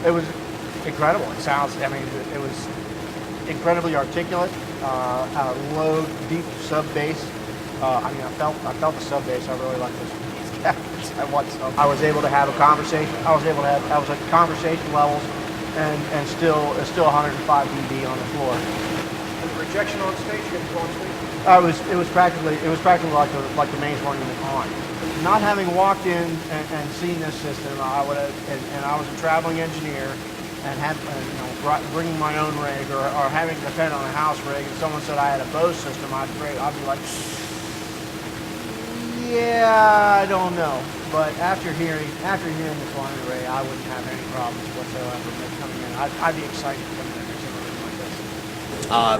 It was incredible. It sounds, I mean, it was incredibly articulate, low, deep sub bass. I mean, I felt the sub bass. I really like these cabinets. I was able to have a conversation. I was at conversation levels, and still 105 dB on the floor. And the rejection on stage, you get to go on stage? It was practically like the mains weren't even on. Not having walked in and seen this system, I would have, and I was a traveling engineer, and had bringing my own rig or having to depend on a house rig, and someone said I had a Bose system, I'd be like, yeah, I don't know. But after hearing this line array, I wouldn't have any problems whatsoever with coming in. I'd be excited to come in and do something like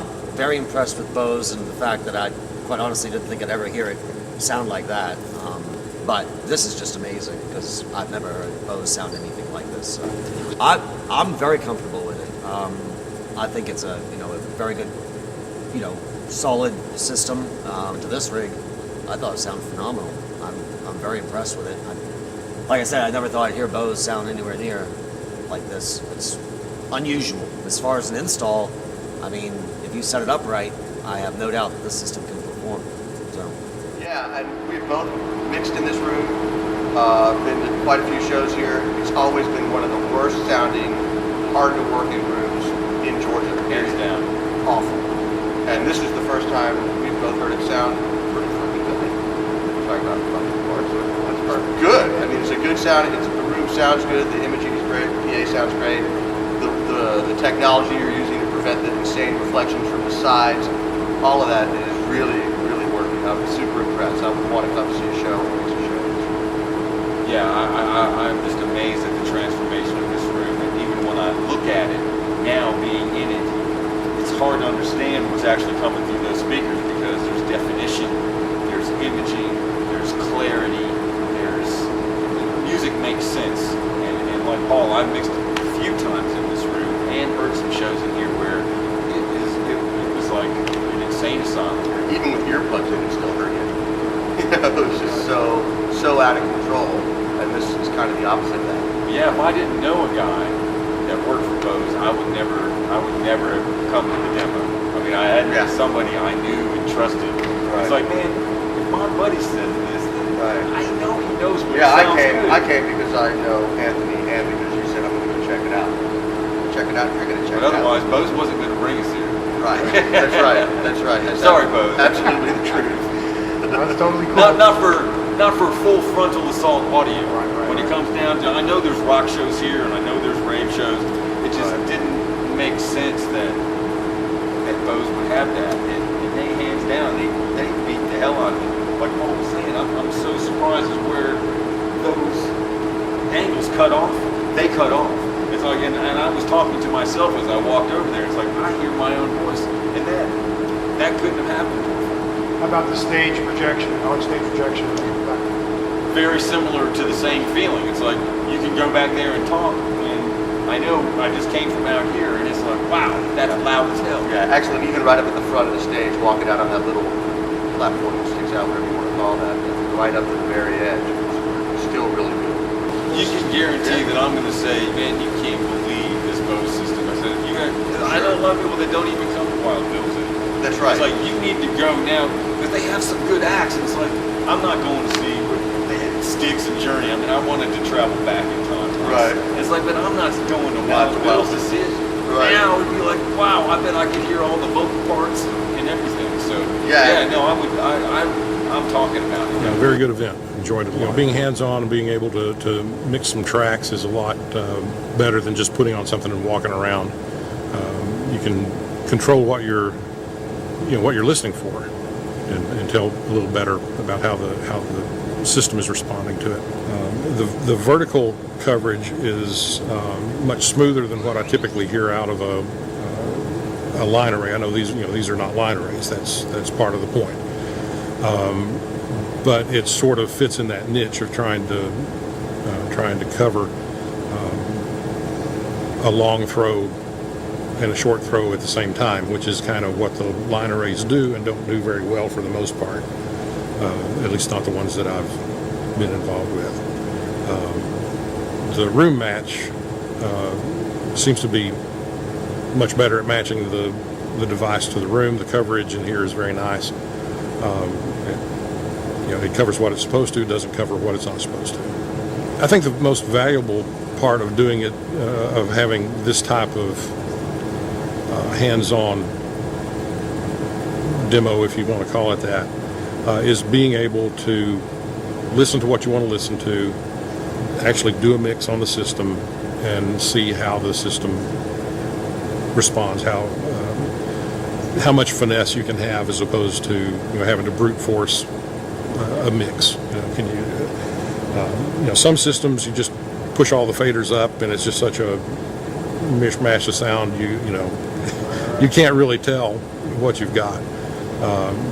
this. Very impressed with Bose and the fact that I quite honestly didn't think I'd ever hear it sound like that. But this is just amazing because I've never heard Bose sound anything like this. So I'm very comfortable with it. I think it's a very good solid system. To this rig, I thought it sounded phenomenal. I'm very impressed with it. Like I said, I never thought I'd hear Bose sound anywhere near like this. It's unusual. As far as an install, I mean, if you set it up right, I have no doubt that this system can perform. So. Yeah, and we've both mixed in this room, been to quite a few shows here. It's always been one of the worst sounding, hard to work in rooms in Georgia. Hands down. Awful. And this is the first time we've both heard it sound pretty fucking good. We're talking about fucking parts, so that's perfect. Good. I mean, it's a good sound. The room sounds good. The imaging is great. The PA sounds great. The technology you're using to prevent the insane reflections from the sides, all of that is really, really working. I'm super impressed. I want to come see a show when it's a show. Yeah, I'm just amazed at the transformation of this room. And even when I look at it now, being in it, it's hard to understand what's actually coming through those speakers because there's definition, there's imaging, there's clarity, there's music makes sense. And like Paul, I've mixed a few times in this room and heard some shows in here where it was like an insane asylum. Even with earplugs in, it still hurt you. It was just so out of control. And this is kind of the opposite of that. Yeah, if I didn't know a guy that worked for Bose, I would never have come to the demo. I mean, I had to be somebody I knew and trusted. Right. It's like, man, if my buddy says this, then I know he knows what sounds good. I came because I know Anthony and because you said I'm going to go check it out. Check it out, you're going to check it out. But otherwise, Bose wasn't going to bring us here. Right, that's right, that's right. Sorry, Bose. Absolutely the truth. That's totally cool. Not for full frontal assault audio. Right. When it comes down to, I know there's rock shows here and I know there's rave shows. It just didn't make sense that Bose would have that. And they hands down, they beat the hell out of it. Like Paul was saying, I'm so surprised at where those angles cut off. They cut off. It's like, and I was talking to myself as I walked over there. It's like I hear my own voice, and that couldn't have happened. How about the stage projection, on-stage projection? Very similar to the same feeling. It's like you can go back there and talk, and I know I just came from out here, and it's like, wow, that's loud as hell. Yeah, excellent. Even right up at the front of the stage, walking out on that little platform that sticks out, whatever you want to call that, right up to the very edge. It's still really good. You can guarantee that I'm going to say, man, you can't believe this Bose system. I said, I know a lot of people that don't even come to Wild Bill's anymore. That's right. It's like, you need to go now, because they have some good acts, and it's like, I'm not going to see Styx and Journey. I mean, I wanted to travel back in time. Right. It's like, but I'm not going to Wild Bill's to see it. Right. Now it would be like, wow, I bet I could hear all the vocal parts and everything. So, I'm talking about it. Yeah, very good event. Enjoyed it. Being hands-on and being able to mix some tracks is a lot better than just putting on something and walking around. You can control what you're listening for, and tell a little better about how the system is responding to it. The vertical coverage is much smoother than what I typically hear out of a line array. I know these are not line arrays. That's part of the point. But it sort of fits in that niche of trying to cover a long throw and a short throw at the same time, which is kind of what the line arrays do and don't do very well for the most part, at least not the ones that I've been involved with. The room match seems to be much better at matching the device to the room. The coverage in here is very nice. It covers what it's supposed to, doesn't cover what it's not supposed to. I think the most valuable part of doing it, of having this type of hands-on demo, if you want to call it that, is being able to listen to what you want to listen to, actually do a mix on the system, and see how the system responds, how much finesse you can have as opposed to having to brute force a mix. Some systems you just push all the faders up and it's just such a mishmash of sound. You can't really tell what you've got.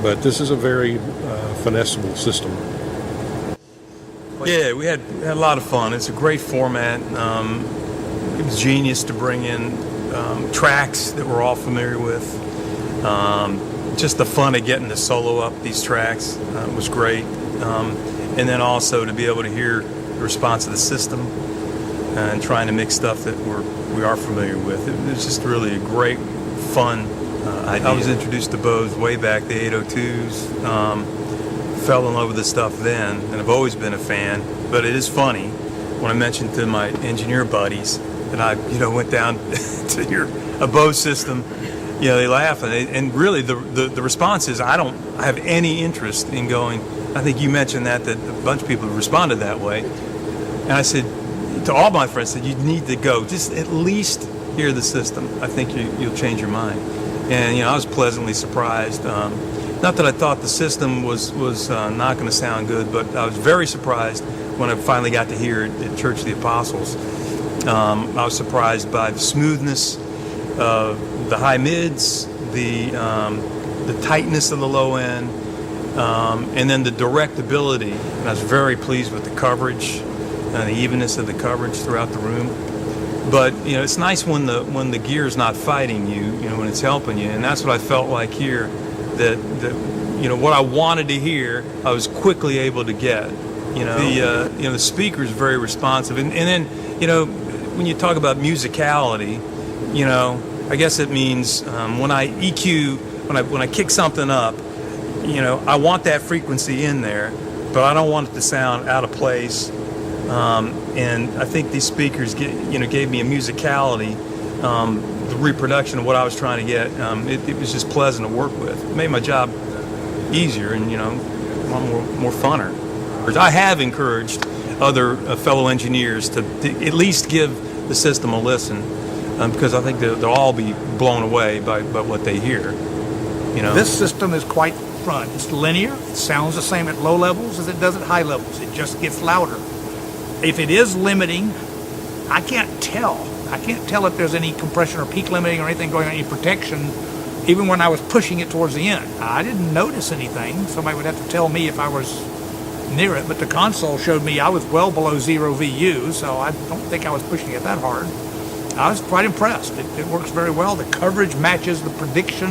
But this is a very finessable system. Yeah, we had a lot of fun. It's a great format. It was genius to bring in tracks that we're all familiar with. Just the fun of getting to solo up these tracks was great. And then also to be able to hear the response of the system and trying to mix stuff that we are familiar with. It was just really a great, fun idea. I was introduced to Bose way back, the 802s. Fell in love with the stuff then, and I've always been a fan. But it is funny when I mentioned to my engineer buddies that I, went down to hear a Bose system. They laugh, and really the response is I don't have any interest in going. I think you mentioned that a bunch of people responded that way, and I said to all my friends, that you need to go, just at least hear the system. I think you'll change your mind. And I was pleasantly surprised. Not that I thought the system was not going to sound good, but I was very surprised when I finally got to hear it at Church of the Apostles. I was surprised by the smoothness, the high mids, the tightness of the low end, and then the directability. And I was very pleased with the coverage and the evenness of the coverage throughout the room. But it's nice when the gear's not fighting you, when it's helping you, and that's what I felt like here. That what I wanted to hear, I was quickly able to get. The speaker's very responsive, and then when you talk about musicality, I guess it means when I EQ, when I kick something up, I want that frequency in there, but I don't want it to sound out of place. And I think these speakers gave me a musicality, the reproduction of what I was trying to get. It was just pleasant to work with. It made my job easier and a lot more funner. I have encouraged other fellow engineers to at least give the system a listen, because I think they'll all be blown away by what they hear. This system is quite front. It's linear. It sounds the same at low levels as it does at high levels. It just gets louder. If it is limiting, I can't tell. I can't tell if there's any compression or peak limiting or anything going on, any protection, even when I was pushing it towards the end. I didn't notice anything. Somebody would have to tell me if I was near it, but the console showed me I was well below 0 VU, so I don't think I was pushing it that hard. I was quite impressed. It works very well. The coverage matches the prediction.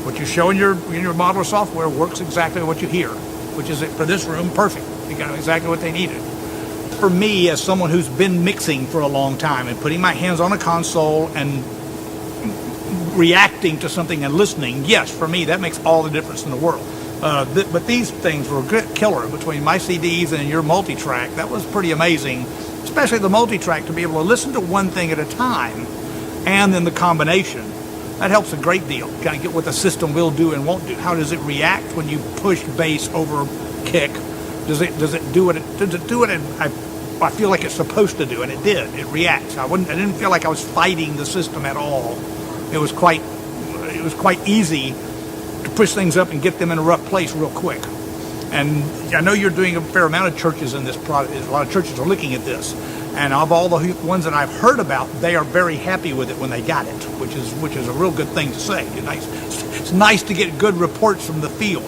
What you show in your modeler software works exactly what you hear, which is, for this room, perfect. You got exactly what they needed. For me, as someone who's been mixing for a long time and putting my hands on a console and reacting to something and listening, yes, for me, that makes all the difference in the world. But these things were a good killer between my CDs and your multi-track. That was pretty amazing, especially the multi-track, to be able to listen to one thing at a time and then the combination. That helps a great deal. Kind of get what the system will do and won't do. How does it react when you push bass over kick? Does it do what I feel like it's supposed to do? And it did. It reacts. I didn't feel like I was fighting the system at all. It was quite easy to push things up and get them in a rough place real quick. And I know you're doing a fair amount of churches in this product. A lot of churches are looking at this. And of all the ones that I've heard about, they are very happy with it when they got it, which is a real good thing to say. It's nice to get good reports from the field.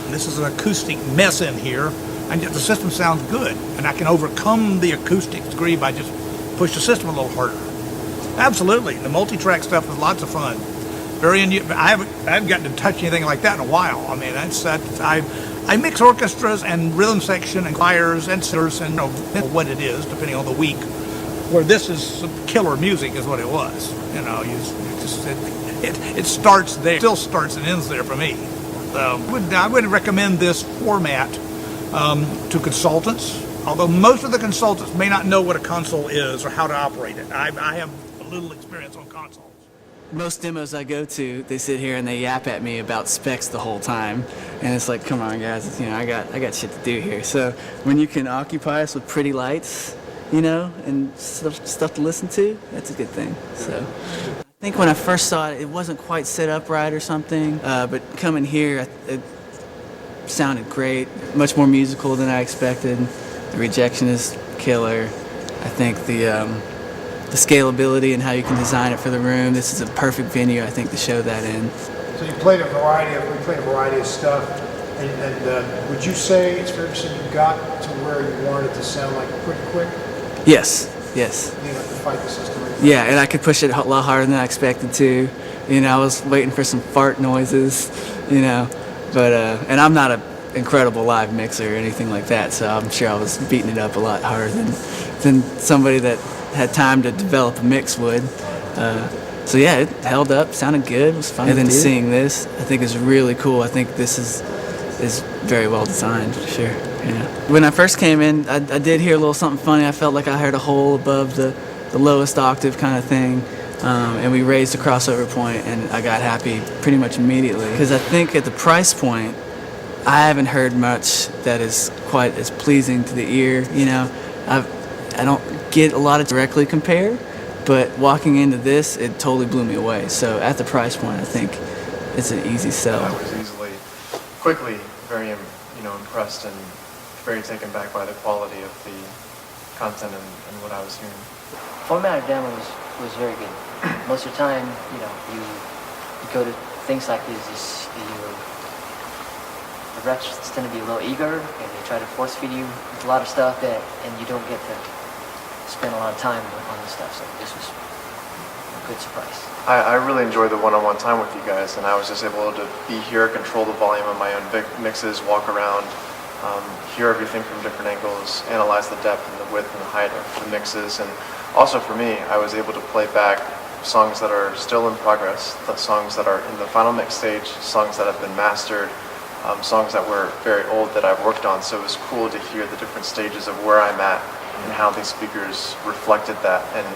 This is an acoustic mess in here, and yet the system sounds good. And I can overcome the acoustic degree by just push the system a little harder. Absolutely, the multi-track stuff is lots of fun. I haven't gotten to touch anything like that in a while. I mean, I mix orchestras and rhythm section and choirs and sitters and what it is, depending on the week. where this is some killer music is what it was. You know, it starts there, still starts and ends there for me. I would recommend this format to consultants, although most of the consultants may not know what a console is or how to operate it. I have a little experience on consoles. Most demos I go to, they sit here and they yap at me about specs the whole time, and it's like, come on guys, you know, I got shit to do here. So when you can occupy us with pretty lights, you know, and stuff to listen to, that's a good thing. So I think when I first saw it, it wasn't quite set up right or something, but coming here, it sounded great, much more musical than I expected. The rejection is killer. I think the scalability and how you can design it for the room. This is a perfect venue, I think, to show that in. So you played a variety of stuff, and would you say it's fair to say you got to where you wanted it to sound like pretty quick? Yes. You didn't have to fight the system. Yeah, and I could push it a lot harder than I expected to. You know, I was waiting for some fart noises, you know, but and I'm not an incredible live mixer or anything like that, so I'm sure I was beating it up a lot harder than somebody that had time to develop a mix would. So yeah, it held up, sounded good, was fun. And then seeing this, I think is really cool. I think this is very well designed, for sure. Yeah. When I first came in, I did hear a little something funny. I felt like I heard a hole above the lowest octave kind of thing. And we raised the crossover point, and I got happy pretty much immediately. Because I think at the price point, I haven't heard much that is quite as pleasing to the ear. You know, I don't get a lot of directly compare, but walking into this, it totally blew me away. So at the price point, I think it's an easy sell. I was quickly very, impressed and very taken back by the quality of the content and what I was hearing. Format of demo was very good. Most of the time, you go to things like this, the reps tend to be a little eager, and they try to force feed you with a lot of stuff and you don't get to spend a lot of time on this stuff. So this was a good surprise. I really enjoyed the one-on-one time with you guys, and I was just able to be here, control the volume of my own mixes, walk around, hear everything from different angles, analyze the depth and the width and the height of the mixes. And also for me, I was able to play back songs that are still in progress, the songs that are in the final mix stage, songs that have been mastered, songs that were very old that I've worked on. So it was cool to hear the different stages of where I'm at and how these speakers reflected that. And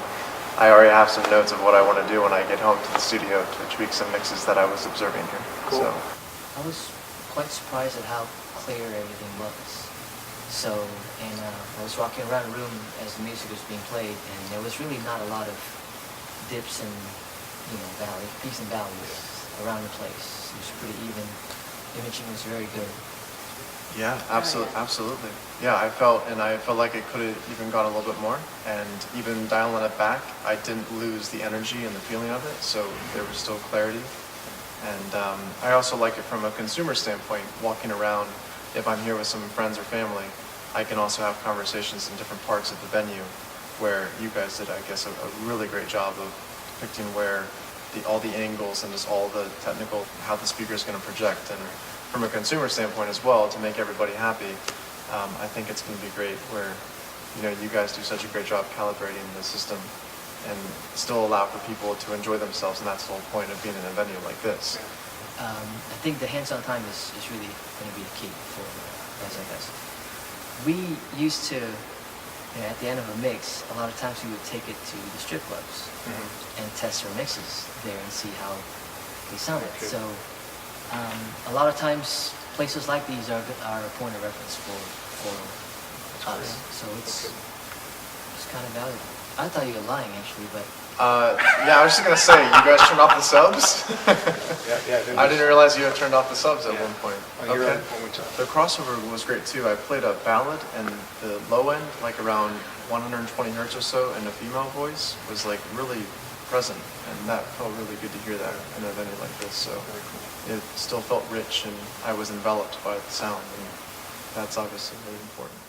I already have some notes of what I want to do when I get home to the studio to tweak some mixes that I was observing here. Cool. So I was quite surprised at how clear everything was. So, and I was walking around the room as the music was being played, and there was really not a lot of dips and valleys, peaks and valleys around the place. It was pretty even. Imaging was very good. yeah, absolutely. Yeah, I felt like it could have even gone a little bit more, and even dialing it back, I didn't lose the energy and the feeling of it, so there was still clarity. And I also like it from a consumer standpoint, walking around. If I'm here with some friends or family, I can also have conversations in different parts of the venue, where you guys did, I guess, a really great job of depicting where all the angles and just all the technical, how the speaker is going to project. And from a consumer standpoint as well, to make everybody happy, I think it's going to be great where, you guys do such a great job calibrating the system and still allow for people to enjoy themselves, and that's the whole point of being in a venue like this. I think the hands-on time is really going to be the key for guys like us. We used to, at the end of a mix, a lot of times we would take it to the strip clubs and test our mixes there and see how they sounded. Okay. So a lot of times places like these are a point of reference for us. So it's kind of valuable. I thought you were lying actually, but yeah, I was just gonna say, you guys turned off the subs? Yeah. I didn't realize you had turned off the subs at one point. Okay. The crossover was great too. I played a ballad, and the low end, like around 120 hertz or so, and the female voice was like really present, and that felt really good to hear that in a venue like this. So it still felt rich, and I was enveloped by the sound, and that's obviously really important.